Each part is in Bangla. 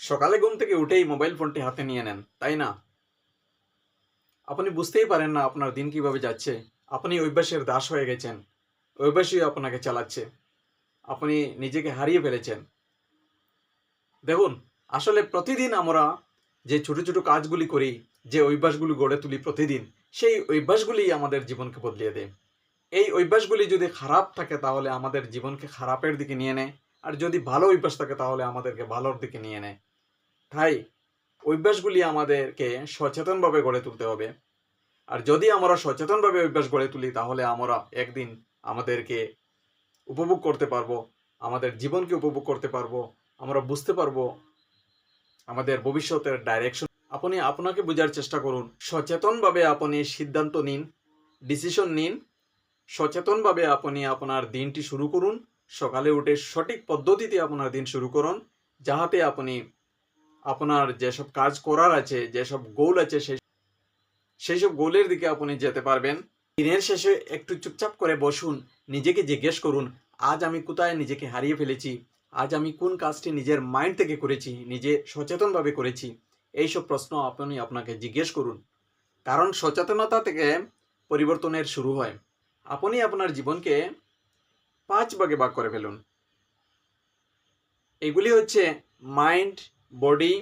সকালে ঘুম থেকে উঠেই মোবাইল ফোনটি হাতে নিয়ে নেন, তাই না? আপনি বুঝতেই পারেন না আপনার দিন কিভাবে যাচ্ছে। আপনি অভ্যাসের দাস হয়ে গেছেন। অভ্যাসই আপনাকে চালাচ্ছে। আপনি নিজেকে হারিয়ে ফেলেছেন। দেখুন, আসলে প্রতিদিন আমরা যে ছোট ছোট কাজগুলি করি, যে অভ্যাসগুলি গড়ে তুলি প্রতিদিন, সেই অভ্যাসগুলি আমাদের জীবনকে বদলিয়ে দেয়। এই অভ্যাসগুলি যদি খারাপ থাকে তাহলে আমাদের জীবনকে খারাপের দিকে নিয়ে নেয়, আর যদি ভালো অভ্যাস থাকে তাহলে আমাদেরকে ভালোর দিকে নিয়ে নেয়। তাই অভ্যাসগুলি আমাদেরকে সচেতনভাবে গড়ে তুলতে হবে। আর যদি আমরা সচেতনভাবে অভ্যাস গড়ে তুলি তাহলে আমরা একদিন আমাদেরকে উপভোগ করতে পারবো, আমাদের জীবনকে উপভোগ করতে পারবো। আমরা বুঝতে পারবো আমাদের ভবিষ্যতের ডাইরেকশন। আপনি আপনাকে বোঝার চেষ্টা করুন, সচেতনভাবে আপনি সিদ্ধান্ত নিন, ডিসিশন নিন। সচেতনভাবে আপনি আপনার দিনটি শুরু করুন। সকালে উঠে সঠিক পদ্ধতিতে আপনার দিন শুরু করুন, যাহাতে আপনি আপনার যেসব কাজ করার আছে, যেসব গোল আছে, সেই সব গোলের দিকে আপনি যেতে পারবেন। দিনের শেষে একটু চুপচাপ করে বসুন, নিজেকে জিজ্ঞেস করুন, আজ আমি কোথায় নিজেকে হারিয়ে ফেলেছি, আজ আমি কোন কাজটি নিজের মাইন্ড থেকে করেছি, নিজে সচেতনভাবে করেছি। এইসব প্রশ্ন আপনি আপনাকে জিজ্ঞেস করুন, কারণ সচেতনতা থেকে পরিবর্তনের শুরু হয়। আপনি আপনার জীবনকে 5 ভাগে ভাগ করে ফেলুন। এগুলি হচ্ছে mind, body,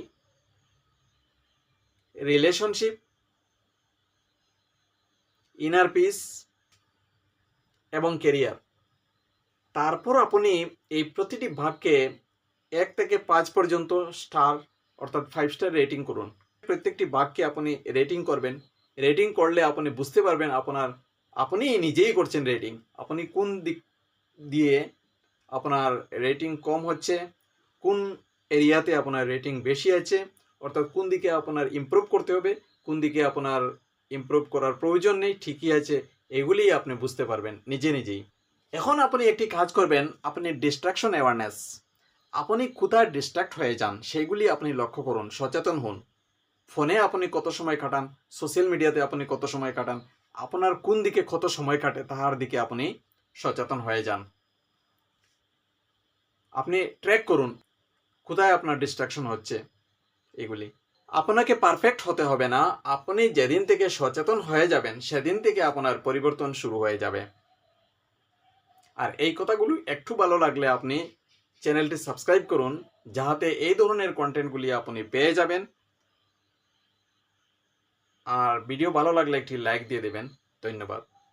relationship, inner piece এবং কেরিয়ার। তারপর আপনি এই প্রতিটি ভাগকে 1 থেকে 5 পর্যন্ত স্টার, অর্থাৎ 5 স্টার রেটিং করুন। প্রত্যেকটি ভাগকে আপনি রেটিং করবেন। রেটিং করলে আপনি বুঝতে পারবেন আপনি নিজেই করছেন রেটিং। আপনি কোন দিক দিয়ে আপনার রেটিং কম হচ্ছে, কোন এরিয়াতে আপনার রেটিং বেশি আছে, অর্থাৎ কোন দিকে আপনার ইমপ্রুভ করতে হবে, কোন দিকে আপনার ইমপ্রুভ করার প্রয়োজন নেই, ঠিকই আছে। এগুলিই আপনি বুঝতে পারবেন নিজেই। এখন আপনি একটি কাজ করবেন, আপনি ডিস্ট্রাকশন অ্যাওয়ারনেস। আপনি কোথায় ডিস্ট্রাক্ট হয়ে যান সেগুলি আপনি লক্ষ্য করুন, সচেতন হন। ফোনে আপনি কত সময় কাটান, সোশ্যাল মিডিয়াতে আপনি কত সময় কাটান, আপনার কোন দিকে কত সময় কাটে তাহার দিকে আপনি সচেতন হয়ে যান। আপনি ট্র্যাক করুন কোথায় আপনার ডিস্ট্রাকশন হচ্ছে। এগুলি আপনাকে পারফেক্ট হতে হবে না। আপনি যেদিন থেকে সচেতন হয়ে যাবেন সেদিন থেকে আপনার পরিবর্তন শুরু হয়ে যাবে। আর এই কথাগুলো একটু ভালো লাগলে আপনি চ্যানেলটি সাবস্ক্রাইব করুন, যাহাতে এই ধরনের কন্টেন্টগুলি আপনি পেয়ে যাবেন। আর ভিডিও ভালো লাগলে একটি লাইক দিয়ে দেবেন। ধন্যবাদ।